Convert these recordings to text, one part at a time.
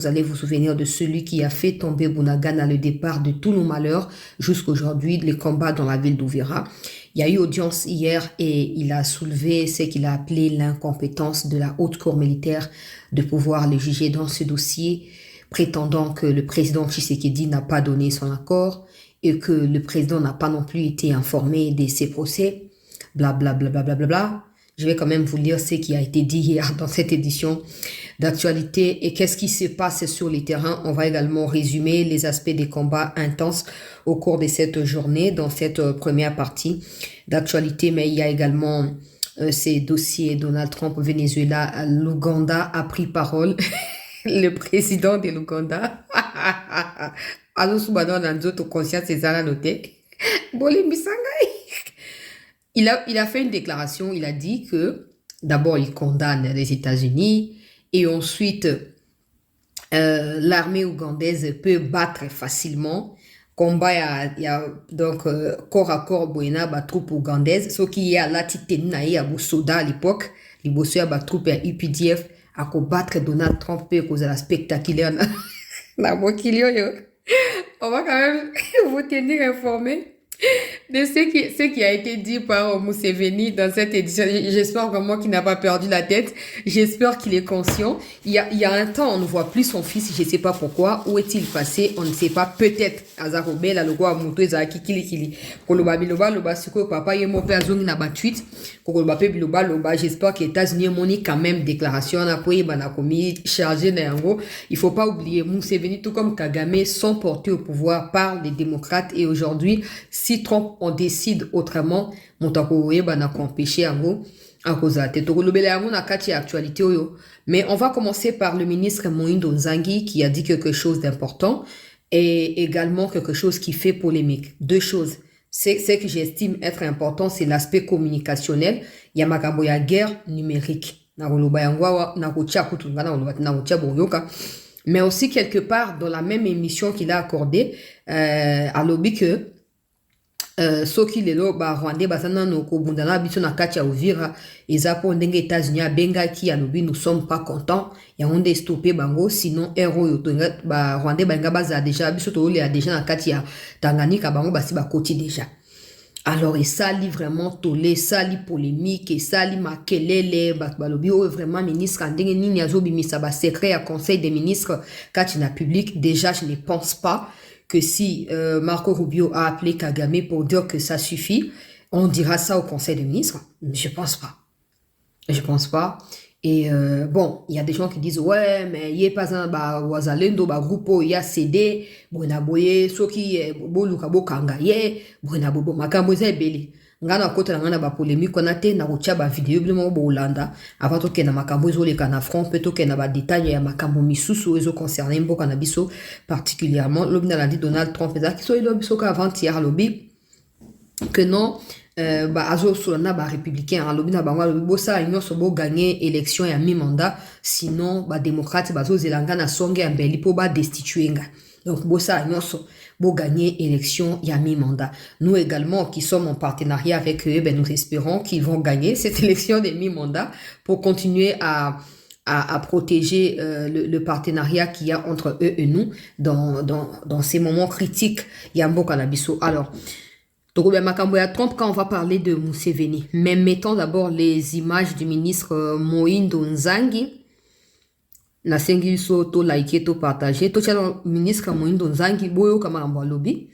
Vous allez vous souvenir de celui qui a fait tomber Bunagana, le départ de tous nos malheurs jusqu'aujourd'hui, les combats dans la ville d'Uvira. Il y a eu audience hier et il a soulevé ce qu'il a appelé l'incompétence de la haute cour militaire de pouvoir le juger dans ce dossier, prétendant que le président Tshisekedi n'a pas donné son accord et que le président n'a pas non plus été informé de ces procès, bla bla bla bla bla bla bla. Je vais quand même vous lire ce qui a été dit hier dans cette édition d'actualité et qu'est-ce qui se passe sur les terrains. On va également résumer les aspects des combats intenses au cours de cette journée dans cette première partie d'actualité. Mais il y a également ces dossiers Donald Trump, Venezuela, l'Ouganda a pris parole. Le président de l'Ouganda. Alors, souvent, dans notre conscience, c'est ça la noté. Il a fait une déclaration, il a dit que d'abord il condamne les États-Unis et ensuite l'armée ougandaise peut battre facilement. Combat, il y a donc corps à corps boyena ba troupe ougandaise, ce qui est à la titena et à Boussoda à l'époque, les bosseurs ba troupe à UPDF à combattre Donald Trump et cause la spectaculaire. On va quand même vous tenir informé de ce qui a été dit par Museveni dans cette édition. J'espère vraiment qu'il n'a pas perdu la tête. J'espère qu'il est conscient. Il y a un temps, on ne voit plus son fils. Je ne sais pas pourquoi. Où est-il passé? On ne sait pas. Peut-être. Azarobé, la logo a monté, Zaki, Kili. Koloba, Biloba, Loba, Suko, Papa, Yemo, Père, Zong, Naba, tweet. Koloba, Biloba, Loba. J'espère que les États-Unis ont quand même déclaration. On a pris, Banakomi, chargé d'Yango. Il faut pas oublier, Museveni, tout comme Kagame, sont portés au pouvoir par les démocrates. Et aujourd'hui, si Trump on décide autrement, mais on va commencer par le ministre Moïndo Nzangi qui a dit quelque chose d'important et également quelque chose qui fait polémique. Deux choses. Ce que j'estime être important, c'est l'aspect communicationnel. Il y a guerre numérique. Mais aussi quelque part dans la même émission qu'il a accordée, à lobby que soki lelo ba Rwandais basana no ko bundana biso na kati ya Uvira ezapo ndenge États-Unis benga ki alobi nous sommes pas contents ya onde stopper bango sinon ero yo tonga ba Rwandais benga baza déjà biso to le a déjà na kati ya Tanganyika bango basi ba koti déjà. Alors et ça lit vraiment tolé, ça lit polémique et ça lit makelele balobi vraiment ministre ndenge nini azobimisa ba secret à conseil des ministres katina public déjà je ne pense pas que si Marco Rubio a appelé Kagame pour dire que ça suffit, on dira ça au Conseil des ministres. Mais je pense pas. Je pense pas. Et bon, il y a des gens qui disent ouais, mais il y a pas un wazalendo groupe il y a CD, bona boye soki boluka bokanga ye, bona bobo makambo za ebele. Ngana kota ngana ba polémique on a té na rocha ba vidéo blement bo Holanda avant to ke na makambo zo le kana front peut ke na ba détail ya makambo misusu ezo concerné mboka na biso particulièrement lobina la dit Donald Trump za ki so ilo biso ka avant-hier lobby que non azo solana ba républicain en lobina ba ngalo bosa union so bo gagner élection ya mi-mandat sinon ba démocrate bazo zelanga na songe ya mbeli po ba destituer nga. Donc, bossa nyonso, bo gagner élection, y a mi-mandat. Nous également, qui sommes en partenariat avec eux, ben, nous espérons qu'ils vont gagner cette élection des mi-mandats pour continuer à protéger le partenariat qu'il y a entre eux et nous dans ces moments critiques. Y a un beau cannabis. Alors, Trump, quand on va parler de Museveni, mais mettons d'abord les images du ministre Moïndo Nzangi. Na sengi so to like to partager to channel ministre Moïndo Nzangi boyo kama lobby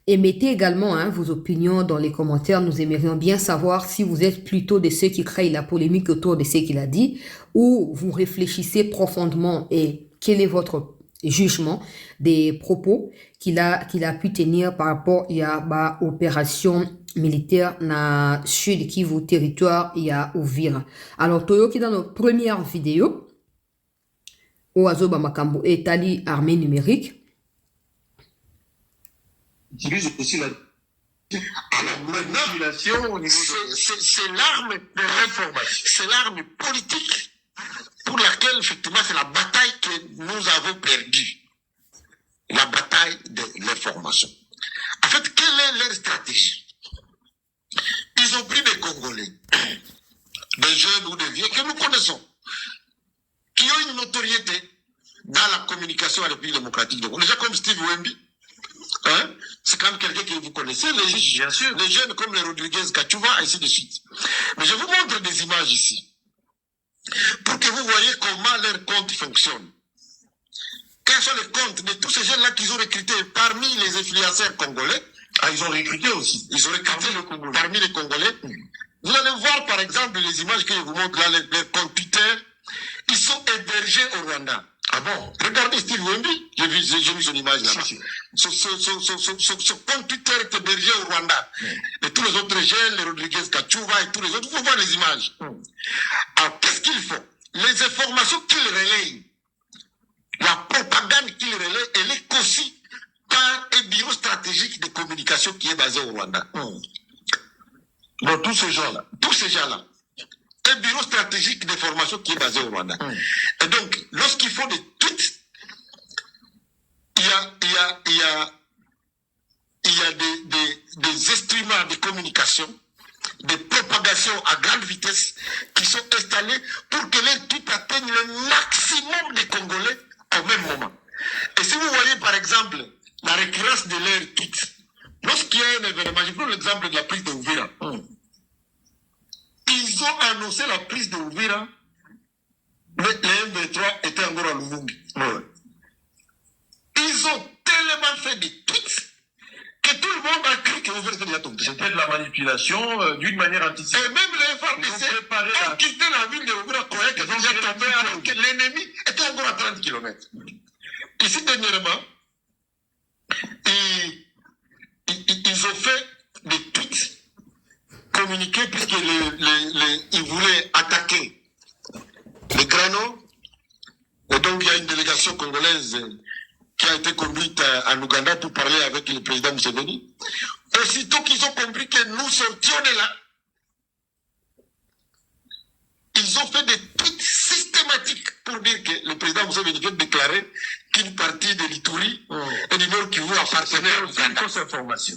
et mettez également vos opinions dans les commentaires. Nous aimerions bien savoir si vous êtes plutôt de ceux qui créent la polémique autour de ce qu'il a dit ou vous réfléchissez profondément et quel est votre jugement des propos qu'il a pu tenir par rapport à opération militaire na sud Kivu territoire il y a Uvira. Alors Toyo qui dans notre première vidéo Oazoba Makambo Etali armée numérique. Aussi la manipulation au niveau c'est l'arme de l'information, c'est l'arme politique pour laquelle effectivement c'est la bataille que nous avons perdue. La bataille de l'information. En fait, quelle est leur stratégie? Ils ont pris des Congolais, des jeunes ou des vieux que nous connaissons, qui ont une notoriété, dans la communication à la République démocratique. Donc, déjà comme Steve Wemby, hein, c'est quand même quelqu'un que vous connaissez, bien sûr. Les jeunes comme les Rodriguez Kachouva, ainsi de suite. Mais je vous montre des images ici, pour que vous voyez comment leur compte fonctionne. Quels sont les comptes de tous ces jeunes-là qu'ils ont recrutés parmi les influenceurs congolais? Ah, ils ont recruté aussi. Ils ont recruté parmi les Congolais. Vous allez voir, par exemple, les images que je vous montre là, les comptes Twitter, ils sont hébergés au Rwanda. Ah bon? Regardez Steve Wemby, j'ai vu son image là-bas. Ce compte Twitter est hébergé au Rwanda. Et tous les autres jeunes, les Rodriguez Kachouva et tous les autres, vous voir les images. Alors, qu'est-ce qu'ils font? Les informations qu'ils relayent, la propagande qu'ils relaient, elle est conçue par un bureau stratégique de communication qui est basé au Rwanda. Donc, tous ces gens-là, un bureau stratégique d'information qui est basé au Rwanda. Et donc, lorsqu'ils font des tweets, il y a des instruments de communication, des propagations à grande vitesse qui sont installés pour que les tweets atteignent le maximum des Congolais au même moment. Et si vous voyez par exemple la récurrence de leurs tweets, lorsqu'il y a un événement, je prends l'exemple de la prise de Uvira. Ils ont annoncé la prise de Uvira, mais les M23 étaient encore à Luvungi. Ils ont tellement fait des tweets que tout le monde a cru que Uvira était déjà tombé. C'était de la manipulation d'une manière anticipée. Et même les FARDC ont quitté la ville de Uvira, croyaient qu'ils étaient déjà tombés alors que l'ennemi était encore à 30 km. Ici, dernièrement, ils ont fait des tweets communiqués puisqu'ils voulaient attaquer les Grano. Et donc, il y a une délégation congolaise qui a été conduite en Ouganda pour parler avec le président Museveni. Aussitôt qu'ils ont compris que nous sortions de là, ils ont fait des tweets systématiques pour dire que le président Museveni vient de déclarer qu'une partie de l'Ituri et du Nord Kivu appartenait à Ouganda. Fausse information.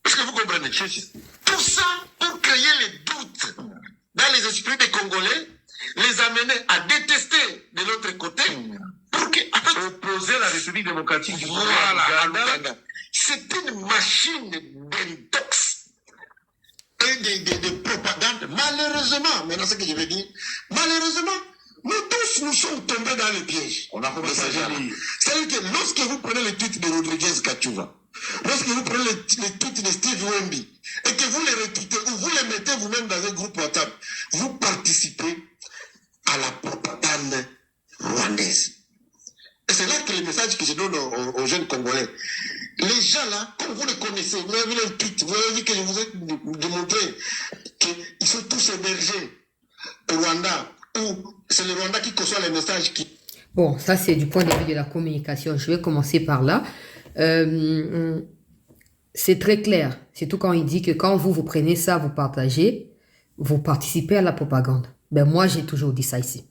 Est-ce que vous comprenez? Tout ça pour créer les doutes dans les esprits des Congolais, les amener à détester de l'autre côté, pour que, en fait, opposer la République démocratique du Congo à Ouganda. C'est une machine d'intox et de propagande. Malheureusement, maintenant ce que je veux dire, malheureusement, nous tous nous sommes tombés dans le piège. On a commencé à dire. C'est-à-dire que lorsque vous prenez le tweet de Rodriguez Kachouva, lorsque vous prenez les tweets de Steve Wemby, et que vous les retweetez, ou vous les mettez vous-même dans un groupe WhatsApp, vous participez à la propagande rwandaise. Et c'est là que le message que je donne aux jeunes Congolais, les gens là, comme vous les connaissez, vous avez vu les tweets, vous avez vu que je vous ai démontré qu'ils sont tous hébergés au Rwanda, où c'est le Rwanda qui conçoit les messages qui... Bon, ça c'est du point de vue de la communication. Je vais commencer par là. C'est très clair. Surtout quand il dit que quand vous prenez ça, vous partagez, vous participez à la propagande. Ben moi, j'ai toujours dit ça ici.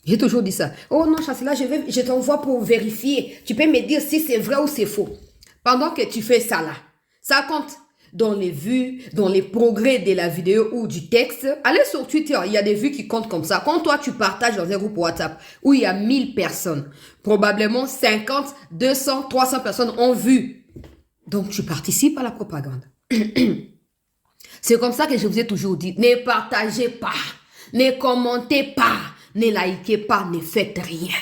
J'ai toujours dit ça. Oh non, Chancela, je t'envoie pour vérifier. Tu peux me dire si c'est vrai ou c'est faux. Pendant que tu fais ça là, ça compte dans les vues, dans les progrès de la vidéo ou du texte. Allez sur Twitter, il y a des vues qui comptent comme ça. Quand toi, tu partages dans un groupe WhatsApp où il y a 1000 personnes, probablement 50, 200, 300 personnes ont vu. Donc, tu participes à la propagande. C'est comme ça que je vous ai toujours dit. Ne partagez pas, ne commentez pas, ne likez pas, ne faites rien.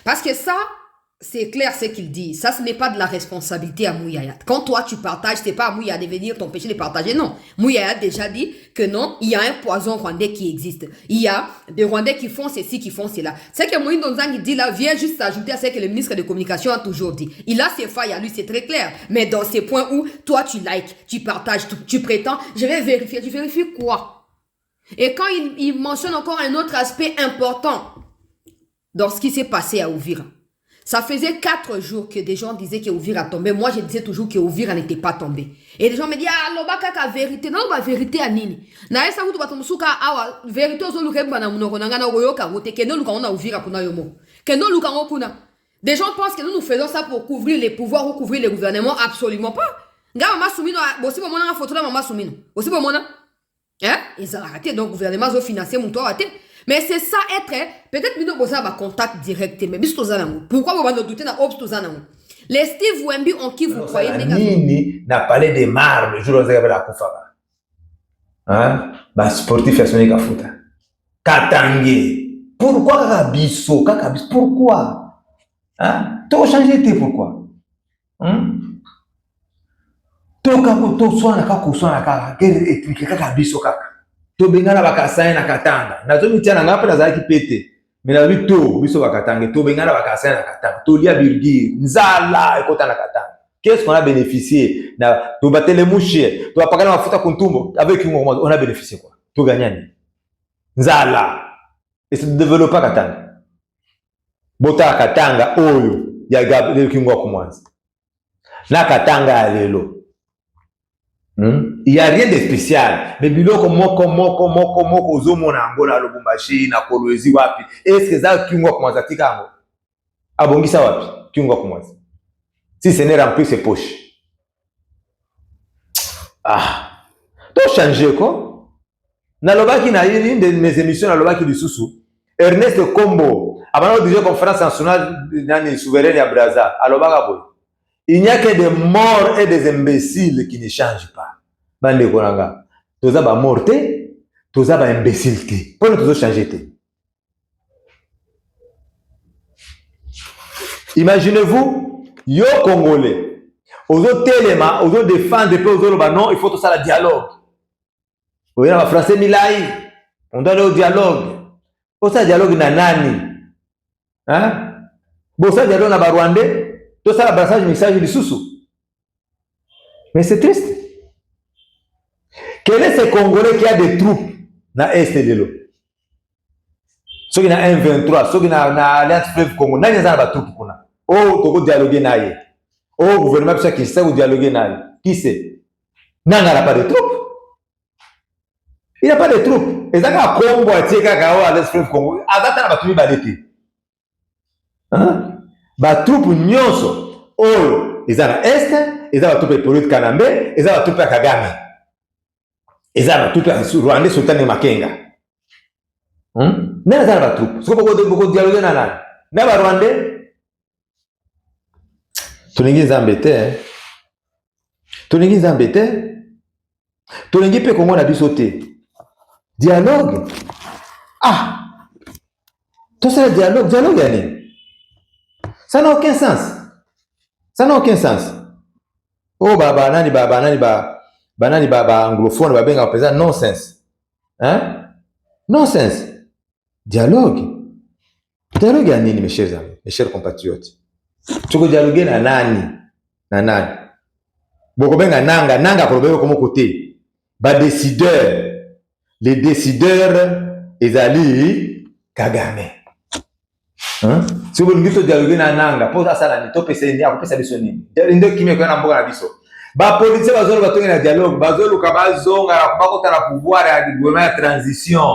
Parce que ça, c'est clair ce qu'il dit. Ça, ce n'est pas de la responsabilité à Mouyaya. Quand toi, tu partages, c'est pas à Mouyaya de venir t'empêcher de partager. Non. Mouyaya a déjà dit que non, il y a un poison rwandais qui existe. Il y a des Rwandais qui font ceci, qui font cela. C'est que Moïse Donzang dit là, vient juste ajouter à ce que le ministre de Communication a toujours dit. Il a ses failles à lui, c'est très clair. Mais dans ces points où toi, tu likes, tu partages, tu prétends, je vais vérifier. Tu vérifies quoi? Et quand il mentionne encore un autre aspect important dans ce qui s'est passé à Uvira. Ça faisait 4 jours que des gens disaient que Uvira tombait. Moi, je disais toujours que Uvira n'était pas tombé. Et les gens me disent, ah, l'obaka ka vérité. Non, la vérité à nini. Na esa hutu batomsuka awa vérité ozo lukemba na munoko nanga na oyoka wote keno luka ona Uvira kuna yomo. Keno luka kuna. Des gens pensent que nous faisons ça pour couvrir les pouvoirs ou couvrir les gouvernements. Absolument pas. Nga mama Soumino, aussi pour mon photo de mama Soumino. Aussi pour mon hein? Ils ont arrêté, donc le gouvernement a financé mon toit raté. Mais c'est ça être, peut-être que nous avons contact direct, mais pourquoi vous allez douter dans les Steve Wemby en qui vous croyez nini n'a parlé de marbre le jour où vous avez la koufa. Hein? Bah, sportif façonné kafuta. Katangé. Pourquoi Kakabiso? Pourquoi? Hein? Tu as changé, pourquoi? Tu sois na Kakabiso kaka. Tu bengana bakasai na katanga. Na zomi tia na ngapa na zaki pete. Mais na lui to biso bakatanga. Tu bengana bakasai na katanga. Tu lia birgi. Nzala ekota na katanga. Qu'est-ce qu'on a bénéficié? Tu battais les mouches. Tu vas pagar ma futa kuntumbo. Avec une on a bénéficié quoi? Tu gagnes. Nzala. Et se développe pas katanga. Bota katanga oyo ya gabe kingwa kumwanza. Na katanga lelo. Il n'y a rien de spécial. Mais biloko moko ozomona ngo na Lubumbashi na Kolwezi wapi. Est-ce que ça kingwa kumwanza tikango? Abongisa wapi? Kingwa kumwanza. Si ce n'est rempli ses poches. Ah. To changer quoi? Na lobaki na une de mes émissions na lobaki lisusu. Ernest Kombo, avant de dire conférence nationale nani souveraine à Brazza, alobaka boy. Il n'y a que des morts et des imbéciles qui ne changent pas. Bande konanga. Toza ba morté, toza ba imbécilité. Pour nous changer. Imaginez-vous, yo Congolais, ozo telema, ozo défendre pe ozo loba non, il faut tout ça la dialogue. Oya ba français milai, on doit aller au dialogue. Pour ça dialogue na nani? Hein? Bon ça dialogue na ba Rwandais. Tout ça, le brassage, message du sous-sous. Mais c'est triste. Quel est ce Congolais qui a des troupes dans l'Est de l'eau? Ceux qui ont un 23, ceux qui ont l'Alliance Fleuve Congo, n'a pas de troupes. Oh, tu peux dialoguer naïe. Oh, gouvernement, qui sait où dialoguer naïe. Qui sait? N'a pas de troupes. Il n'y a pas de troupes. Et ça, quand Congo a tiré l'Alliance Fleuve Congo, Azata n'a pas tout balété. Hein? Ba troupe nyonso oyo eza na est eza ba troupe politique Kanambe eza ba troupe Kagame eza ba troupe Rwanda Sultani Makenga na eza ba troupe soko boko dialogue na nani na ba Rwanda tulingi zambete tulingi pe Kongo na biso te dialogue tout ça dialogue yani. Ça n'a aucun sens. Ça n'a aucun sens. Oh, banani anglophone, benga présent nonsense. Hein? Nonsense. Dialogue. Dialogue ya nini, mes chers amis, mes chers compatriotes. Tu peux dialoguer na nani. Boko benga nanga problème comme côté. Les décideurs ezali Kagame. Hein? Si vous voulez dialoguer na nanga, pose ça la ni to pesa ni akopesa biso nini. Ndio kimia kwa na mboka na biso. Ba police bazolo batonga na dialogue, bazolo kabazonga bakota na pouvoir ya gouvernement de transition.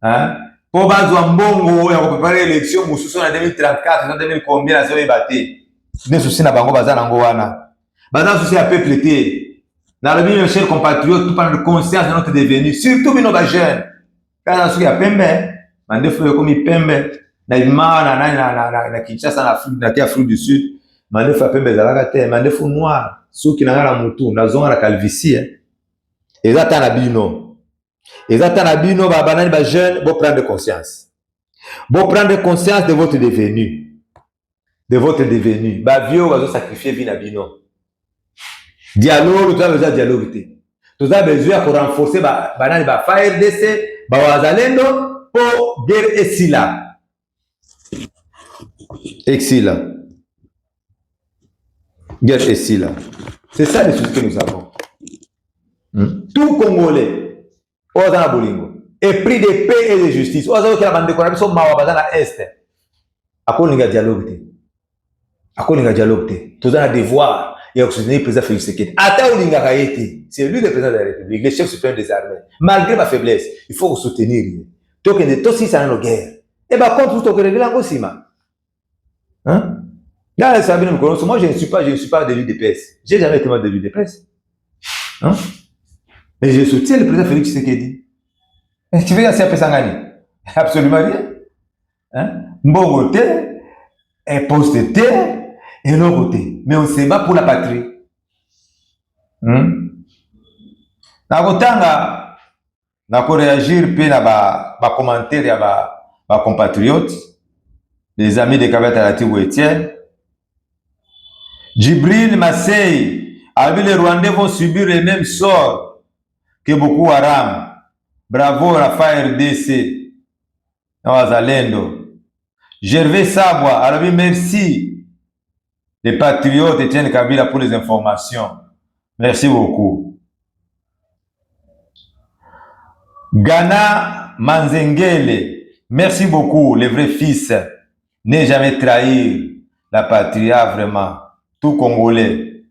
Hein? Po bazwa mbongo ya préparer élection mususu na 2034 na 2000 combien na zoe baté. Ne souci na bango bazana ngo wana. Bazana souci ya peuple té. Na le mes chers compatriotes, tout prendre conscience de notre devenir, surtout bino ba jeunes. Kana souci ya pembe, mandefu yo komi pembe. Na Kinshasa na Afrique du Sud, mandefu pembe zalaka te, mandefu noir, soki na ngala mutu, na zonga na calvitie. Ezata na bino ba banani ba jeune, bo prendre conscience. Bo prendre conscience de votre devenu. Ba vieux bazo sacrifier vie na bino. Dialogue, tu as besoin de dialogue te. Tu as besoin de renforcer ba banani ba FARDC, ba wazalendo pour guerre esila. Excellent. Guerre ici là. C'est ça les choses que nous avons. Tout Congolais, Ozana Bolingo, épris de paix et de justice. Ozana qui a bandé qu'on a besoin de Mawabazana Est. À quoi on a dialogue? Tous un devoir. Il y a soutenir le président Félix Tshisekedi. C'est lui le président de la République, le chef suprême des armées. Malgré ma faiblesse, il faut soutenir. Tout si ça n'a pas guerre. Et bien, contre tout ce que les gens aussi, hein? Là, moi, je ne suis pas de l'UDPS. J'ai jamais été membre de l'UDPS. Hein? Mais je soutiens le président Félix Tshisekedi. Tu veux dire, c'est un peu sangani. Absolument rien. Hein? Mbongo te, et poste te, et l'autre te. Mais on se bat pour la patrie. Nakotanga, nako réagir pe na ba commentaire ya ba compatriotes, les amis de Kabata Latigo Etienne. Djibril Massey, les Rwandais vont subir le même sort que Boko Haram. Bravo Rafa RDC. Nawazalendo. Gervais Sabwa, alors merci les patriotes Etienne Kabila pour les informations. Merci beaucoup. Ghana Manzengele, merci beaucoup, les vrais fils. Ne jamais trahir la patrie, vraiment. Tout Congolais,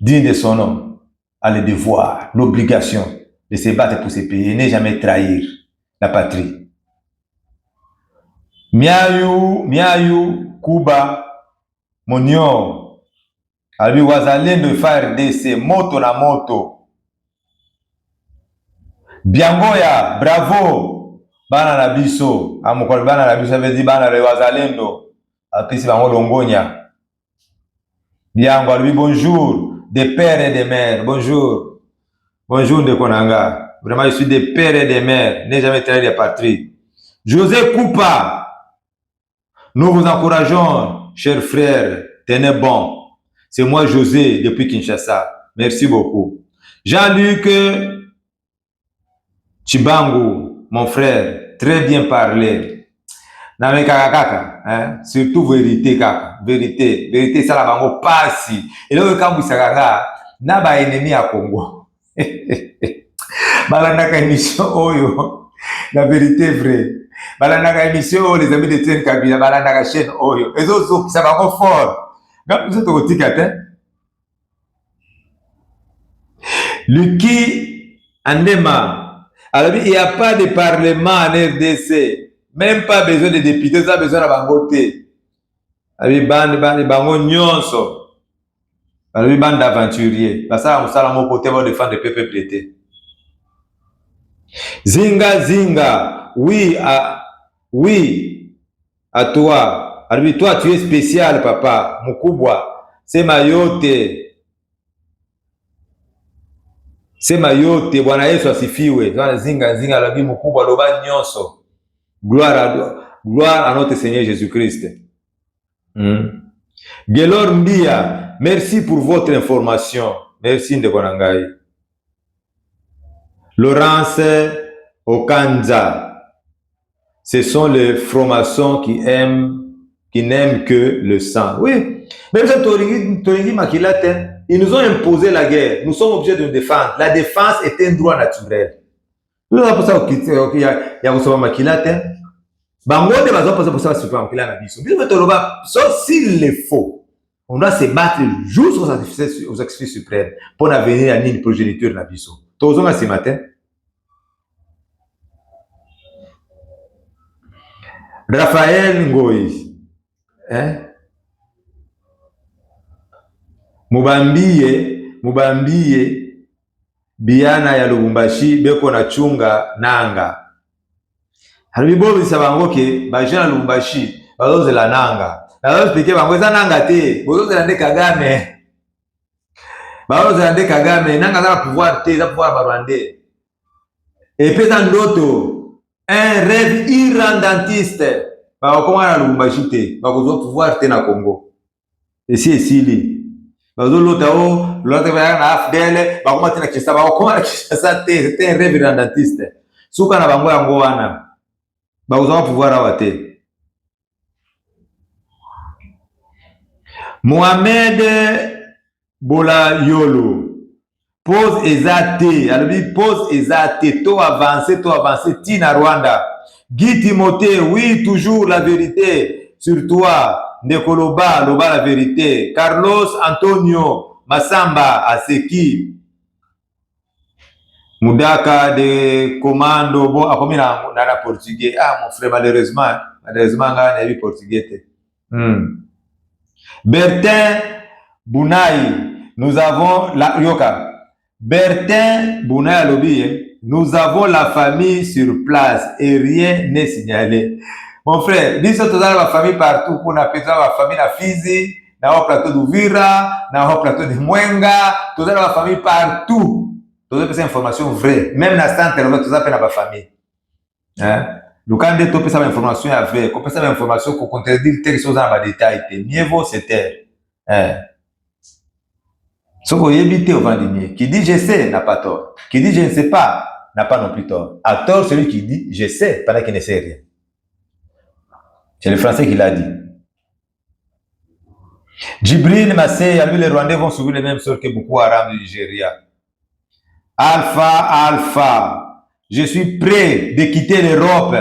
digne de son nom, a le devoir, l'obligation de se battre pour ce pays, ne jamais trahir la patrie. Miayu, Kuba, Monio, Albi Wazalendo FARDC, moto na moto. Biangoya, bravo, bana na biso, amokol bana na biso, veut dire bana le Wazalendo, apisi bango longonya. Biango, Albi bonjour, des pères et des mères, bonjour. Bonjour de Konanga, vraiment je suis des pères et des mères, n'ai jamais trahi la patrie. José Koupa, nous vous encourageons, chers frères, tenez bon. C'est moi José depuis Kinshasa. Merci beaucoup. Jean-Luc Chibangu, mon frère, très bien parlé. Name kaka, hein? Surtout vérité kaka, vérité ça la bango pasi. Et là quand vous saganga, na ba ennemi à Congo. Balandaka émission oyo, la vérité vraie. Balandaka émission les amis de Etienne Kabila, balandaka chaîne oyo. Et autres ça va encore fort. Quand vous êtes au ticket, Luki Andema, alors il n'y a pas de parlement en RDC, même pas besoin de députés, ça a besoin de bangoté. Alors bango nyonso, alors bande d'aventuriers, parce que ça la mon côté va défendre le peuple prêté. Zinga, oui à toi. Alors toi tu es spécial papa, mukubwa, c'est mayote. Sema yote Bwana Yesu asifiwe. Zinga la vie mkubwa loba nyonso. Gloire à notre Seigneur Jésus-Christ. Gelor Mbia, merci pour votre information. Merci Ndekonangai. Laurence Okanza, ce sont les francs-maçons qui n'aiment que le sang. Oui, même ça Toringi Makilate. Ils nous ont imposé la guerre. Nous sommes obligés de nous défendre. La défense est un droit naturel. Nous avons ça qu'il y a aussi Makilate. Bangote va passer pour ça sur Makilate na biso. Biso toloba, sauf s'il le faut. On doit se battre jusqu'aux sacrifices suprêmes pour l'avenir à une progéniture na biso. Tozonga ce matin. Raphaël Ngoyi. Hein? Mubambie biana ya Lubumbashi beko na chunga nanga. Halibo bisa bango ke bajana Lubumbashi bazoze la nanga. Na bazo expliquer bango za nanga te, bazoze la Kagame. Bazoze la Kagame nanga za pouvoir te, za pouvoir barwande. Et puis dans d'autres un rêve irrendantiste. Ba koma na Lubumbashi te, ba kozo pouvoir te na Congo. Et si esili l'autre va na afdele ba koma tena kisa ba koma kisa te c'était un rêve irrendantiste suka na bango yango wana ba uza pouvoir awate. Mohamed Bola Yolo pose ezate alors pose ezate to avancer tina Rwanda. Guy Timothée, oui toujours la vérité sur toi. Nekoloba, loba la vérité. Carlos Antonio Massamba Aseki. Moudaka de commando, bon, a combien na portugais? Ah, mon frère, malheureusement, n'a vu portugais. Bertin Bounaï, nous avons la Yoka. Bertin Bounaï Lobby, nous avons la famille sur place et rien n'est signalé. Mon frère, biso tozala la famille partout pour na pesa la famille na Fizi, na au plateau d'Uvira, na au plateau de Mwenga, tozala la famille partout. Tozala pesa information vraie, même na centre là tozala pena ba famille. Hein? Lukande to pesa information ya vraie, ko pesa information ko contredire tel chose dans ba détail, mieux vaut se taire. Hein? Soko yebite au vendimier. Qui dit je sais n'a pas tort. Qui dit je ne sais pas n'a pas non plus tort. A tort celui qui dit je sais pendant qu'il ne sait rien. C'est le français qui l'a dit. Djibril Massé, lui les Rwandais vont subir les mêmes sorts que beaucoup Arabes du Nigeria. Alpha, je suis prêt de quitter l'Europe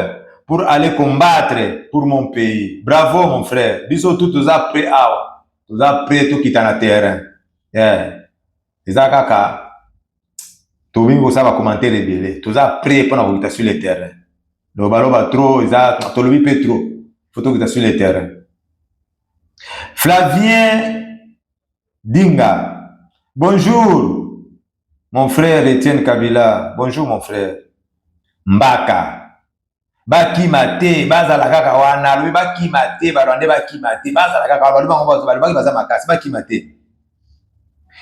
pour aller combattre pour mon pays. Bravo mon frère. Biso tout tous prêt à. Tous prêt tout quitter le terrain. Yeah. Eza kaka tobingo ça va commenter les délais. Tous prêt pour la sur le terrain. Le baloba trop, eza tolobi pe trop. Faut que tu sur le terrain. Flavien Dinga. Bonjour mon frère Etienne Kabila. Bonjour mon frère. Mbaka. Baki mate, baza la kaka wana, lui baki mate, barande baki mate, baza la kaka wana, baki baza makasi, baki mate.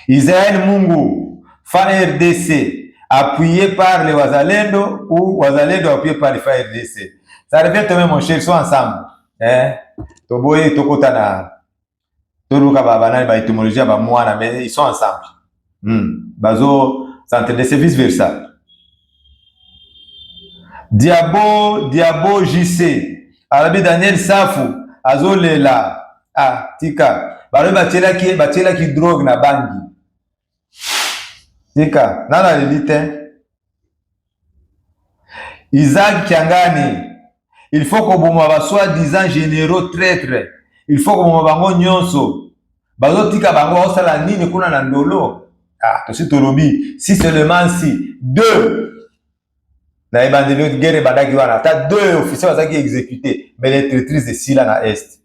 Israël Mungu, FARDC, appuyé par les Wazalendo ou Wazalendo appuyé par les FARDC. Ça revient toi même mon cher, ils sont ensemble. Hein? Toboye, Tokotana, Toluka Babana, ba étymologie, ba moana, mais ils sont ensemble. Bazo, s'entendait, vice versa. Diabo JC, Arabi Daniel Safu, Azolela, Tika, Baro Batela qui drogue na bangi. Tika, nana l'élite. Isaac Kiangani, il faut que vous m'avez soi-disant généraux traîtres. Il faut que vous m'avez nyonso. Bazo tika bango osala nini kuna na ndolo. Tosi tolobi, si seulement si. 2. Na ebandeli de guerre badaki wana. T'as 2 officiers qui exécutés. Mais les traîtrises de Sila na Est.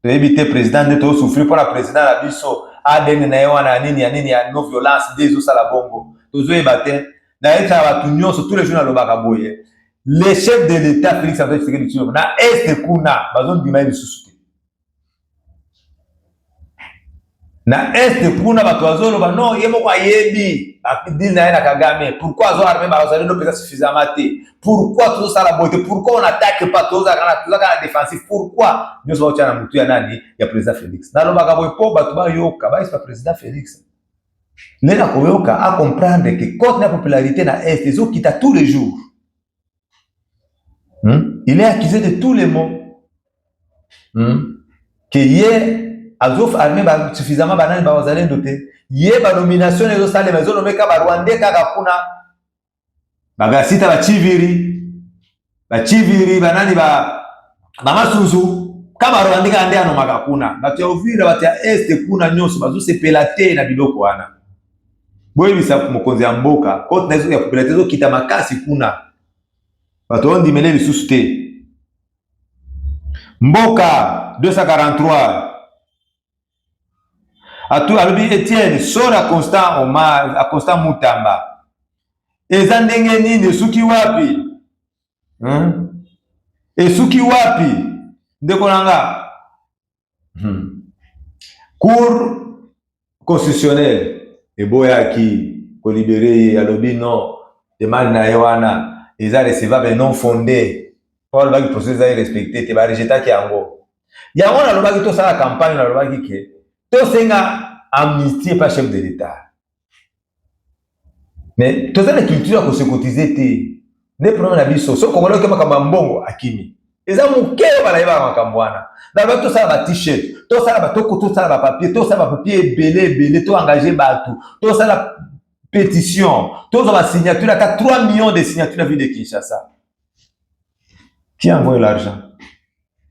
Tu éviter président de tout souffrir pour la président la biso. Adene na ewana nini ya no violence des osala bongo. Tozo ebate. Na eta watu nyonso tous les jours na lobaka boye. Les chefs de l'État, Félix Antoine Tshisekedi Tshilombo, na Est kuna, bazon dima ili susuke. Na Est kuna, bato azolo, ba non, yemo kwa yebi, dil na Kagame, pourquoi azo armé, ba azalo pesa suffisamment te, pourquoi tout ça la beauté, pourquoi on n'attaque pas tout ça, kana défensif, pourquoi, nous sommes na mutu ya nani, ya président Félix. Na loba kabo po, bato ba yoka, ba ispa président Félix. Lena koyoka à comprendre que quand la popularité na Est, ils ont quitté tous les jours. Il est accusé de tous les maux. Que hier, Azof armé suffisamment banane bazalé doté. Hier, ba nomination les autres les maisons nommé ka ba Rwandais ka kuna. Bagasita ba chiviri banani ba mama suzu. Kama Rwandais ka ndea no makakuna. Batia Uvira batia Est kuna nyonso bazo se pelate na biloko wana. Boye bisa mokonzi ya mboka, kote na ya popularité zo kita makasi kuna. Bato on dimele lisusu te. Mboka 243. Atu alobi Etienne sora Constant Omar, a Constant Mutamba. Eza ndenge nini esuki wapi? Esuki wapi? Ndeko nanga. Cour constitutionnelle eboyaki ko libérer alobi non, demande na ewana. Ils ont recevable non fondé. Paul va procéder à respecter. Tu vas rejeter qui ango. Il y a un lobby qui tout ça la campagne la lobby qui tout c'est nga amnistie pas chef de l'État. Mais tout ça la culture qu'on se cotiser té. Ne problème la vie social comme le kama mbongo akimi. Ils ont muke bala iba makambwana. Dans tout ça la t-shirt, tout ça la toko, tout ça la papier, tout ça la papier belé tout engagé batou. Tout ça la pétition, tous ont la signature, il y a 3 millions de signatures dans la ville de Kinshasa. Qui a envoyé l'argent?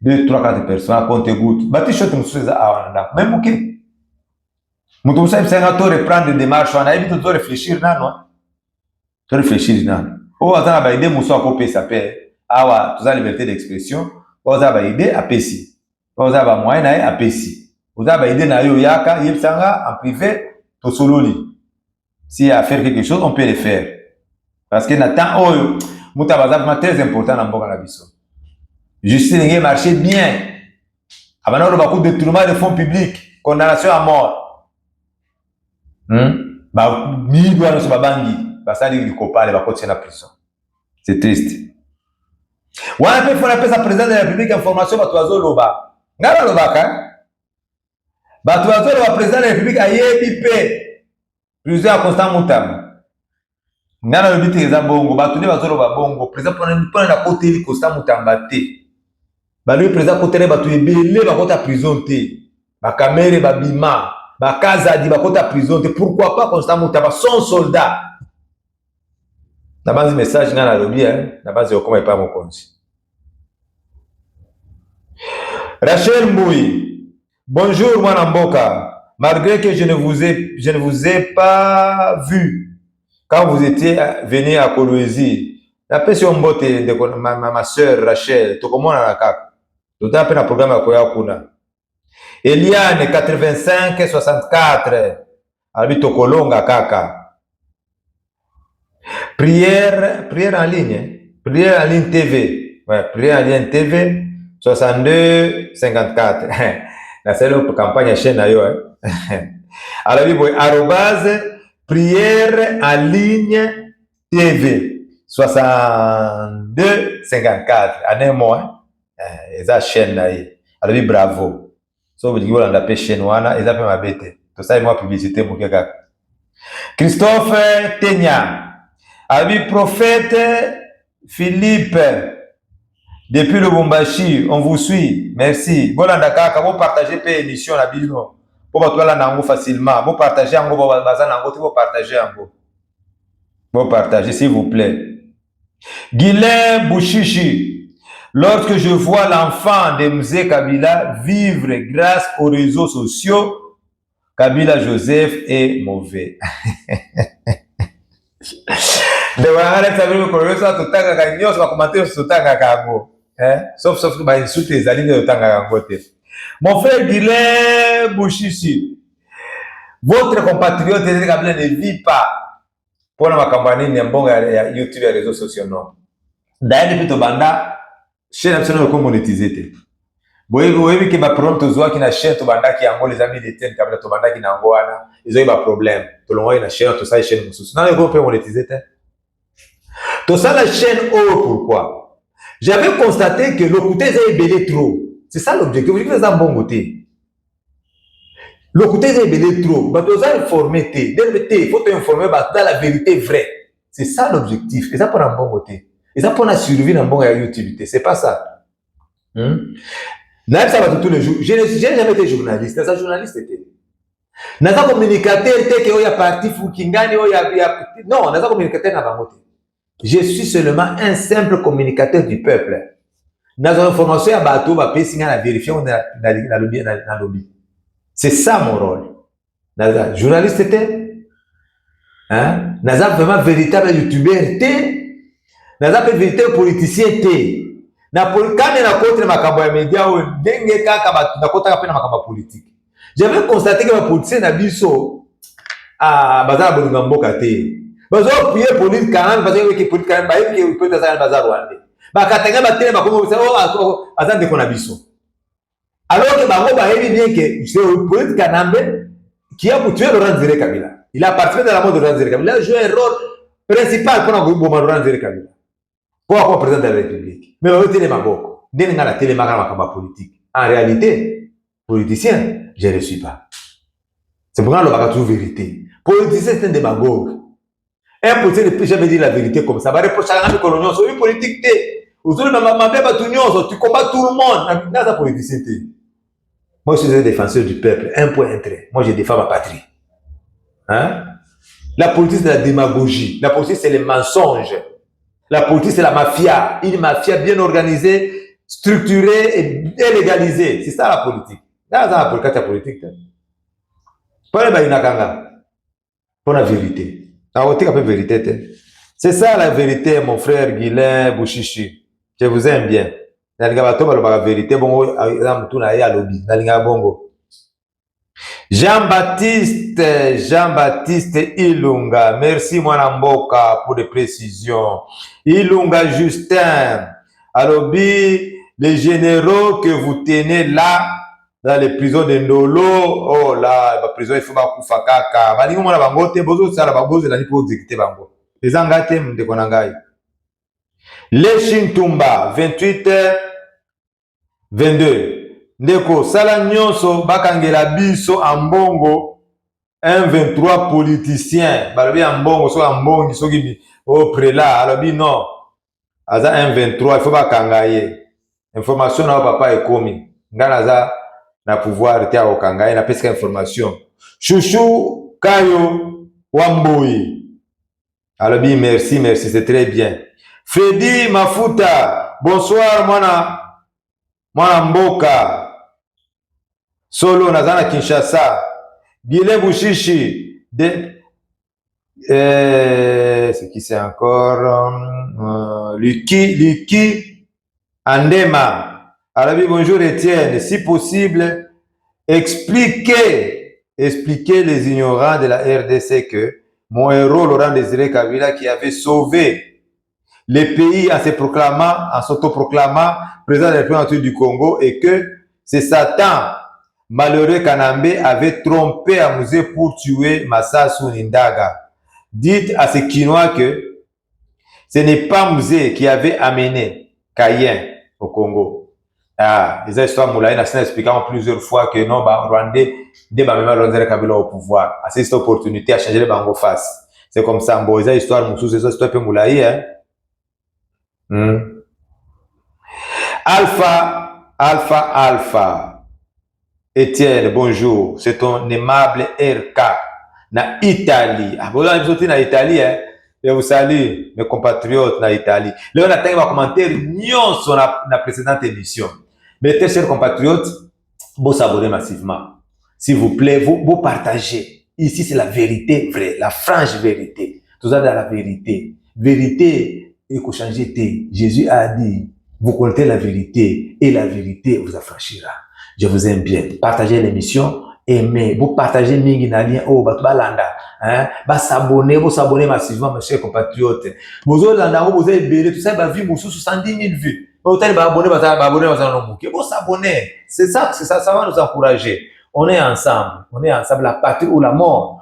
2, 3, 4 personnes, à compte goutte. Bati shot nous à même ok. Nous savons que nous reprendre des démarches, on a évité de réfléchir, non? De réfléchir, non? Oh, on a idée, nous sommes copiés, ça paie. Ah, ouais, tu as liberté d'expression. On a idée à Pessi. On a moyen à Pessi. On a idée à Yoyaka, Yepsanga, en privé, to sololi. S'il y a à faire quelque chose, on peut le faire. Parce que Nathan, oh, Moutabazab, très important dans Mboka Nabiso. Justice n'est marché bien. Avant, on a beaucoup de détournement de fonds publics, condamnation à mort. Bah, mi doit nous babangi, bah ça dit du copain, il va continuer la prison. C'est triste. Ouais, il faut appeler sa président de la République information bah toi loba. Ngala loba ka. Bah toi loba président de la République a yébipé. Président Constant Moutam. Ngala lobi te za bongo, bah tuni bazo loba bongo, président pona na côté li Constant Moutam baté. Bah lui président côté ba tu ebélé ba kota prison té. Ba caméra ba bima. Bakaza dit bakota prison, pourquoi pas Constant Moutam son soldat. La base message na lobby la base comment pas mon compte. Rachel Mbouy. Bonjour Mwanamboka. Malgré que je ne vous ai pas vu quand vous étiez venu à Kolwezi. La personne mbote de ma sœur Rachel, to comment na kaka. To ta pe na programme ya koya kuna. Eliane 85 64 habito Kolonga kaka. Prière en ligne TV. Ouais, prière en ligne TV 62 54. La seule campagne chaîne na yo Alors bibo @prière en ligne TV 62 54 ane moi eza chaîne na ye. Alors bravo. So vous on a pêché noana et ça fait ma bête. Tout ça est moi publicité pour quelqu'un. Christophe Tenya, ami prophète Philippe depuis le Lubumbashi, on vous suit. Merci. Bon kaka, vous partagez peu émission la bino. Pour votre là nango facilement. Vous partagez en go bazan nango, vous partagez en go. Vous partagez s'il vous plaît. Guilain Bouchichi. Lorsque je vois l'enfant de Mzee Kabila vivre grâce aux réseaux sociaux, Kabila Joseph est mauvais. Mon frère Guilain Bouchichi, votre compatriote Kabila ne vit pas pour la campagne de YouTube et réseaux sociaux. Non. D'ailleurs, depuis Tobanda, chaîne absolument comme monétisé. Boyebi que ba problème to zoa ki na chaîne to banda ki yango les amis de ten kabla to banda ki na ngwana ils ont eu ba problème to longo na chaîne to ça chaîne mususu na ko peut monétiser to ça la chaîne pourquoi j'avais constaté que le côté est belé trop, c'est ça l'objectif vous avez un bon côté le côté est belé trop ba to ça informer il faut te informer dans la vérité vraie, c'est ça l'objectif et ça pour un bon côté. Et ça pour la survie dans bon YouTube, c'est pas ça. Ça va tous les jours. Je n'ai jamais été journaliste. C'est ça journaliste était. N'a pas communicateur était que y a parti Fukingani non, n'a pas communicateur n'a pas monté. Je suis seulement un simple communicateur du peuple. N'a pas information à bateau va payer signe à vérifier on a lobby. C'est ça mon rôle. N'a journaliste était n'a pas vraiment véritable youtubeur était. Naza pe véritable politicien té. Na polkane na contre makambo ya média o ndenge kaka na kota pe na makambo politique. J'avais constaté que les politiciens na biso bazar bolinga mboka té. Bazo prier politique quand parce que politique quand ba yiki peut être bazar rwandais. Ba katanga ba télé ba komo oh azan de kona biso. Alors que bango ba yebi bien que c'est politique kanambe qui a tué Laurent Désiré Kabila. Il a participé dans la mort de Laurent Désiré Kabila. Il a joué un rôle principal pour Laurent Désiré Kabila. Pourquoi président de la République? Mais on est maboko. Dès la télé magama politique. En réalité, politicien, je ne le suis pas. C'est pour ça que l'on va trouver vérité. Politicien, c'est un démagogue. Un politicien ne peut jamais dire la vérité comme ça. Va reprocher à la coloniale sur une politique. Tu combats tout le monde. Dans la politicien. Moi, je suis un défenseur du peuple. Un point, un trait. Moi, je défends ma patrie. Hein? La politique, c'est la démagogie. La politique, c'est les mensonges. La politique, c'est la mafia. Une mafia bien organisée, structurée et légalisée. C'est ça la politique. Là, c'est la politique. Pas la vérité. La vérité. C'est ça la vérité, mon frère Guilain Bouchichi. Je vous aime bien. La vérité, bon, bongo. Jean-Baptiste Ilunga, merci Mwanamboka pour les précisions. Ilunga Justin, alobi, les généraux que vous tenez là, dans les prisons de Ndolo, oh là, la prison il faut pas kufa kaka. Balingo mwana bango te bozo sala baboze la ni pour exécuter bango. Les angate mde konangai. Les Shintumba 28-22. Ndeko sala nyonso bakangela biso ambongo 1-23 politiciens balobi ambongo so ambongi soki au prélat alobi non aza 1-23 il faut bakanga ye information na papa ekomi ngana za na pouvoir te akokanga ye na pesika information chouchou kayo wamboyi alobi merci c'est très bien. Freddy Mafuta bonsoir mwana mboka solo nazana Kinshasa. Bilé Bouchichi c'est qui c'est encore Lucky Andema. Arabi bonjour Étienne, si possible expliquez les ignorants de la RDC que mon héros Laurent Désiré Kabila qui avait sauvé le pays en s'autoproclamant président de la République du Congo et que c'est Satan malheureux Kanambe avait trompé à Musée pour tuer Massassou Nindaga. Dites à ces Quinois que ce n'est pas Musée qui avait amené Kayen au Congo. Ah, les histoires Moulaï n'a expliqué plusieurs fois que non, Rwandais, dès Rwandais Kabila au pouvoir. À cette opportunité à changer les bango face. C'est comme ça, bon, les histoires Moussou, c'est ça, c'est un peu Moulaï, hein. Alpha. Étienne, bonjour. C'est ton aimable RK. Na Italie. Ah, vous avez sorti na Italie, hein? Je vous salue, mes compatriotes na Italie. Là, on a un commentaire nion sur la précédente émission. Mais tes chers compatriotes, vous s'abonnez massivement. S'il vous plaît, vous partagez. Ici, c'est la vérité vraie, la franche vérité. Tout ça dans la vérité. Vérité, et qu'on change. Jésus a dit, vous connaissez la vérité et la vérité vous affranchira. Je vous aime bien. Partagez l'émission. Aimez. Vous partagez mingi na lien. Oh, balanda. Hein? S'abonner. Vous s'abonnez massivement, mes chers compatriotes. Vous allez vous avez tout ça, va vivre sous 70 000 vues. Vous allez vous abonner, vous s'abonner. C'est ça, ça va nous encourager. On est ensemble. La patrie ou la mort.